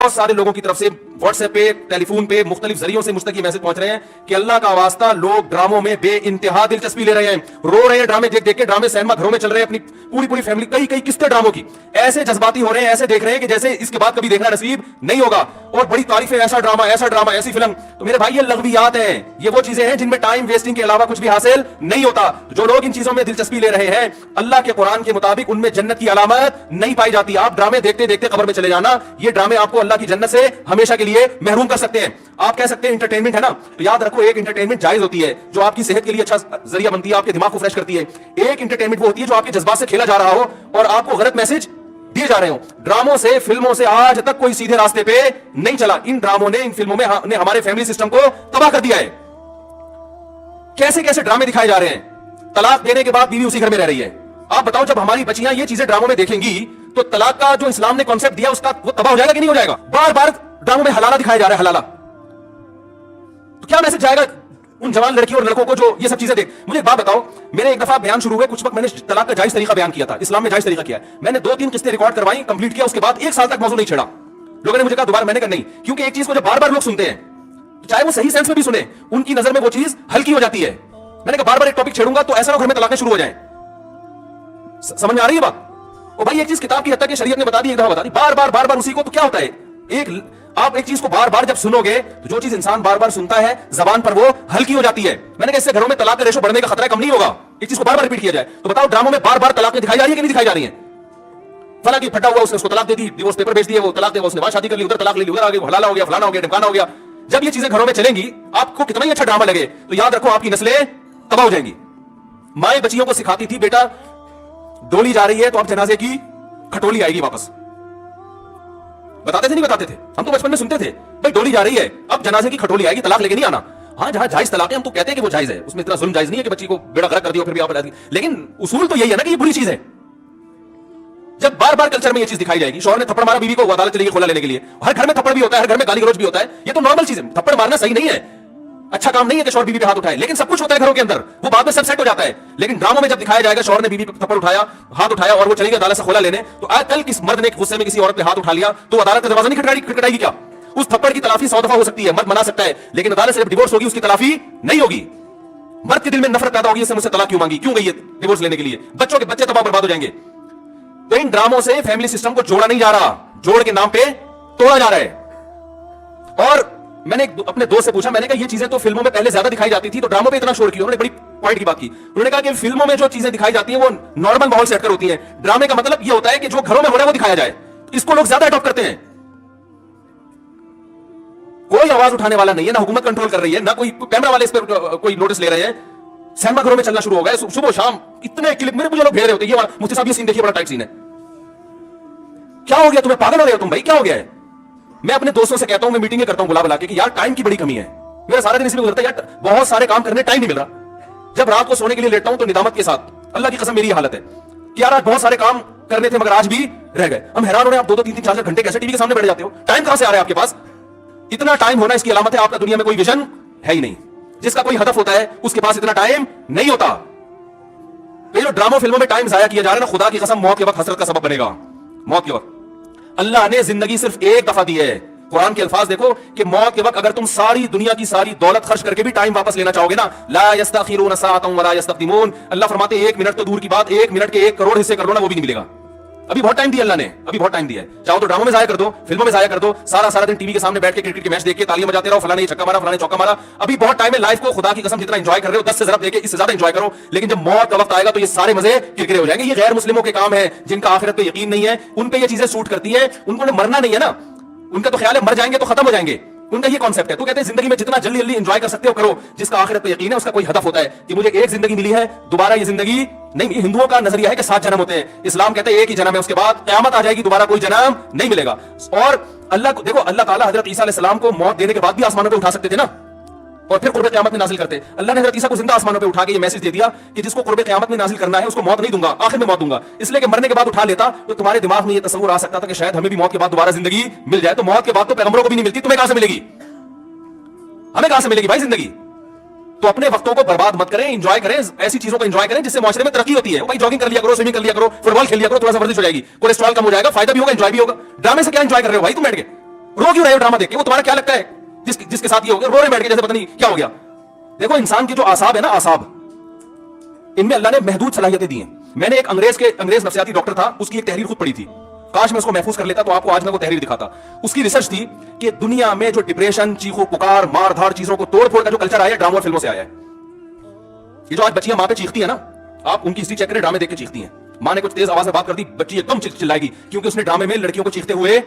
बहुत सारे लोगों की तरफ से व्हाट्सएप पे, टेलीफोन पे, मुख्तलिफ जरियों से मुझ तक ये मैसेज पहुंच रहे हैं कि अल्लाह का वास्ता लोग ड्रामों में बेइंतहा दिलचस्पी ले रहे हैं, रो रहे हैं ड्रामे देख देख के। ड्रामे सिनेमा घरों में चल रहे हैं, अपनी पूरी पूरी फैमिली, कई कई किस्तें ड्रामों की, ऐसे जज्बाती हो रहे हैं, ऐसे देख रहे हैं कि जैसे इसके बाद कभी देखना नसीब नहीं होगा। और बड़ी तारीफें, ऐसा ड्रामा, ऐसी फिल्म। तो मेरे भाई ये लग़वियात हैं, ये वो चीजें हैं जिनमें टाइम वेस्टिंग के अलावा कुछ भी हासिल नहीं होता। जो लोग इन चीजों में दिलचस्पी ले रहे हैं, अल्लाह के कुरान के मुताबिक उनमें जन्नत की अलामत नहीं पाई जाती। आप ड्रामे देखते देखते कब्र में चले जाना, ये ड्रामे आपको अल्लाह की जन्नत से हमेशा के लिए महरूम कर सकते हैं। आप कह सकते हैं इंटरटेनमेंट है ना, तो याद रखो एक इंटरटेनमेंट जायज होती है जो आपकी सेहत के लिए अच्छा जरिया बनती है, आपके दिमाग को फ्रेश करती है। एक इंटरटेनमेंट वो होती है जो आपके जज्बात से खेला जा रहा हो और आपको गलत मैसेज दिए जा रहे हो। ड्रामों से, फिल्मों से आज तक कोई सीधे रास्ते पे नहीं चला। इन ड्रामों ने, इन फिल्मों ने हमारे फैमिली सिस्टम को तबाह कर दिया है। कैसे कैसे ड्रामे दिखाए जा रहे हैं। तलाक देने के बाद बीवी उसी घर में रह रही है। आप बताओ, जब हमारी बच्चियां ये चीजें ड्रामों में देखेंगी तो तलाक का जो इस्लाम ने कॉन्सेप्ट दिया उसका वो तबाह हो जाएगा कि नहीं हो जाएगा। बार बार ड्रामों में हलाला दिखाया जा रहा है, हलाला। तो क्या मैसेज जाएगा उन जवान लड़कियों और लड़कों को जो ये सब चीजें देख। मुझे एक बात बताओ, मेरे एक दफा बयान शुरू हुए, कुछ वक्त मैंने तलाक का जायज तरीका बयान किया था, इस्लाम में जायज तरीका किया है। मैंने 2-3 किस्तें रिकॉर्ड करवाई, कंप्लीट किया, उसके बाद 1 साल तक मौजूद नहीं छेड़ा। लोगों ने मुझे कहा दोबारा, मैंने कहा नहीं, क्योंकि एक चीज को जब बार बार लोग सुनते हैं, तो चाहे वो सही सेंस में भी सुने, उनकी नजर में वो चीज हल्की हो जाती है। मैंने कहा बार बार एक टॉपिक छेड़ूंगा तो ऐसा घर में तलाकें शुरू हो जाए। समझ में आ रही है बात? ओ भाई, एक चीज किताब की हद तक शरीयत ने बता दी, एक दफा बता दी, बार बार उसी को, तो क्या होता है, आप एक चीज को बार बार जब सुनोगे तो जो चीज इंसान बार बार सुनता है जबान पर वो हल्की हो जाती है। मैंने कहा इससे घरों में तलाक का रेशो बढ़ने का खतरा कम नहीं होगा, एक चीज को बार बार रिपीट किया जाए। तो बताओ, ड्रामों में बार बार तलाकें दिखाई जा रही है कि नहीं दिखाई जा रही है? फला की फटा हुआ, उसने उसको तलाक दे दी, डिवोर्स पेपर भेज दिए, वो तलाक दे, उसने वहां शादी कर ली, उधर तलाक ले ली, उधर आ गई, हलाला हो गया, फलाना हो गया, ढमकाना हो गया। जब ये चीजें घरों में चलेंगी, आपको कितना ही अच्छा ड्रामा लगे, तो याद रखो आपकी नस्लें तबाह हो जाएंगी। माएं बच्चियों को सिखाती थी, बेटा डोली जा रही है तो अब जनाजे की खटोली आएगी वापस। बताते थे नहीं बताते थे? हम तो बचपन में सुनते थे, भाई डोली जा रही है अब जनाजे की खटोली आएगी, तलाक लेके नहीं आना। हाँ, जहां जायज तलाक है हम तो कहते हैं कि वो जायज है, उसमें इतना जुल्म जायज नहीं है कि बच्ची को बेड़ा गर्क कर दिया फिर भी आप बता दी। लेकिन उसूल तो यही है ना कि ये बुरी चीज है। जब बार बार कल्चर में ये चीज दिखाई जाएगी, शौहर ने थप्पड़ मारा बीवी को, वो अदालत चलेगी खोला लेने के लिए। हर घर में थप्पड़ भी होता है, हर घर में गाली गलौज भी होता है, ये तो नॉर्मल चीज है। थप्पड़ मारना सही नहीं है, अच्छा काम नहीं है कि शौहर बीवी पे हाथ उठाए, लेकिन सब कुछ होता है घरों के अंदर, वो बाद में सब सेट हो जाता है। लेकिन ड्रामों में जब दिखाया जाएगा शौहर ने बीवी पे थप्पड़ उठाया, हाथ उठाया और वो चली गई अदालत से खोला लेने, तो आज कल किस मर्द ने गुस्से में किसी औरत पे हाथ उठा लिया तो अदालत का दरवाजा नहीं खटखटाएगी क्या? उस थप्पड़ की तलाफी 100 दफा हो सकती है, मर्द मना सकता है, लेकिन अदालत से जब डिवोर्स होगी उसकी तलाफी नहीं होगी। मर्द के दिल में नफरत पैदा होगी, इससे मुझसे तलाक क्यों मांगी, क्यों गई है डिवोर्स लेने के लिए, बच्चों के बच्चे तबाह बर्बाद हो जाएंगे। तो इन ड्रामों से फैमिली सिस्टम को जोड़ा नहीं जा रहा, जोड़ के नाम पे तोड़ा जा रहा है। और मैंने अपने दोस्त से पूछा, मैंने कहा ये चीजें तो फिल्मों में पहले ज्यादा दिखाई जाती थी, तो ड्रामों पे इतना शोर क्यों? उन्होंने बड़ी पॉइंट की बात की। उन्होंने कहा कि फिल्मों में जो चीजें दिखाई जाती हैं वो नॉर्मल माहौल से हटकर होती हैं। ड्रामे का मतलब ये होता है कि जो घरों में हो रहा है वो दिखाया जाए, इसको लोग ज्यादा अडॉप्ट करते हैं। कोई आवाज उठाने वाला नहीं है, ना हुकूमत कंट्रोल कर रही है, ना कोई कैमरा वाले इस पर कोई नोटिस ले रहे हैं। सिनेमा घरों में चलना शुरू हो गया, सुबह शाम इतने क्लिप मेरे मुझे लोग भेज रहे होते हैं, मुफ्ती साहब ये सीन देखिए, बड़ा टाइट सीन है। क्या हो गया तुम्हें, पागल हो गए हो तुम भाई, क्या हो गया है? मैं अपने दोस्तों से कहता हूं, मैं मीटिंग करता हूं बुला बुला के कि यार टाइम की बड़ी कमी है, मेरा सारा दिन इसमें गुजरता है यार, बहुत सारे काम करने टाइम नहीं मिल रहा। जब रात को सोने के लिए लेटता हूं तो निदामत के साथ, अल्लाह की कसम मेरी हालत है कि यार आज बहुत सारे काम करने थे मगर आज भी रह गए। हम हैरान हो रहे हैं, आप 2-2, 3-3, 4-4 घंटे कैसे टीवी के सामने बैठ जाते हो? टाइम कहां से आ रहा है आपके पास? इतना टाइम होना इसकी अलामत है आपका दुनिया में कोई विजन है ही नहीं। जिसका कोई हदफ होता है उसके पास इतना टाइम नहीं होता। ये जो ड्रामो फिल्मों में टाइम जाया किया जा रहा है ना, खुदा की कसम मौत के वक्त हसरत का सबब बनेगा। मौत के वक्त अल्लाह ने जिंदगी सिर्फ एक दफा दी है। कुरान के अल्फाज देखो कि मौत के वक्त अगर तुम सारी दुनिया की सारी दौलत खर्च करके भी टाइम वापस लेना चाहोगे ना, ला यस्तखिरून साअतन वला यस्तक़दिमून, अल्लाह फरमाते हैं 1 मिनट तो दूर की बात, 1 मिनट के 1 करोड़ हिस्से कर लो ना, वो भी नहीं मिलेगा। अभी बहुत टाइम दिया अल्लाह ने, अभी बहुत टाइम दिया है। चाहो तो ड्रामों में जाया कर दो, फिल्मों में जाया कर दो, सारा दिन टीवी के सामने बैठ के क्रिकेट के मैच देख के तालियां बजाते रहो, फलाने छक्का मारा, फलाने चौका मारा। अभी बहुत टाइम है, लाइफ को खुदा की कसम जितना एंजॉय कर रहे हो 10 से ज्यादा देके इससे ज्यादा एंजॉय करो। लेकिन जब मौत का वक्त आएगा तो ये सारे मजे किरकिरे हो जाएंगे। ये गैर मुस्लिमों के काम है जिनका आखिरत पे यकीन नहीं है, उन पे ये चीजें सूट करती हैं। उनको मरना नहीं है ना, उनका तो ख्याल है मर जाएंगे तो खत्म हो जाएंगे, उनका ये कॉन्सेप्ट है। तो कहते हैं जिंदगी में जितना जल्दी जल्दी एंजॉय कर सकते हो करो। जिसका आखिरत पे यकीन है उसका कोई हदफ होता है कि मुझे एक जिंदगी मिली है, दोबारा ये जिंदगी नहीं। ये हिंदुओं का नजरिया है कि 7 जन्म होते हैं, इस्लाम कहते हैं एक ही जन्म है, उसके बाद क़यामत आ जाएगी, दोबारा कोई जन्म नहीं मिलेगा। और अल्लाह को देखो, अल्लाह ताला हजरत ईसा अलैहिस्सलाम को मौत देने के बाद भी आसमानों पे उठा सकते थे ना, और फिर कुर्बे क़यामत में नाजिल करते। अल्लाह ने हजरत ईसा को जिंदा आसमानों पे उठा के ये मैसेज दे दिया कि जिसको कुर्बे क़यामत में नाजिल करना है उसको मौत नहीं दूंगा, आखिर में मौत दूंगा। इसलिए कि मरने के बाद उठा लेता तो तुम्हारे दिमाग में ये तस्वुर आ सकता था कि शायद हमें भी मौत के बाद दोबारा जिंदगी मिल जाए। तो मौत के बाद तो पैगंबरों को भी नहीं मिलती, तुम्हें कहां से मिलेगी? हमें कहां से मिलेगी भाई जिंदगी? तो अपने वक्तों को बर्बाद मत करें, एंजॉय करें, ऐसी चीजों को एंजॉय करें जिससे माशरे में तरक्की होती है। भाई जॉगिंग कर लिया करो, स्विमिंग कर लिया करो, फुटबॉल खेल लिया करो, थोड़ा सा वर्जिश हो जाएगी, कोलेस्ट्रॉल कम हो जाएगा, फायदा भी होगा, एंजॉय भी होगा। ड्रामे से क्या एंजॉय कर रहे हो भाई तुम बैठ के? रो क्यों रहे हो ड्रामा देख के? वो तुम्हारा क्या लगता है जिसके साथ ये हो गया, रो रहे बैठ के जैसे पता नहीं क्या हो गया? देखो इंसान के जो आसाब है ना, आसाब, इनमें अल्लाह ने महदूद सलाहियतें दी हैं। मैंने एक अंग्रेज नफ्सियाती डॉक्टर था, उसकी एक तहरीर खुद पढ़ी थी, काश मैं उसको महफूज कर लेता तो आपको आज मैं वो तहरीर दिखाता। उसकी रिसर्च थी कि दुनिया में जो डिप्रेशन, चीखो पुकार, मार धाड़, चीजों को तोड़ फोड़ का जो कल्चर आया है, ड्रामा और फिल्मों से आया है। ये जो आज बच्चियां मां पे चीखती है ना, आप उनकी हिस्ट्री चेक करें, ड्रामे देख के चीखती हैं। मां ने कुछ तेज आवाज में बात कर दी, बच्ची एकदम चिल्लाएगी क्योंकि उसने ड्रामे में लड़कियों को चीखते हुए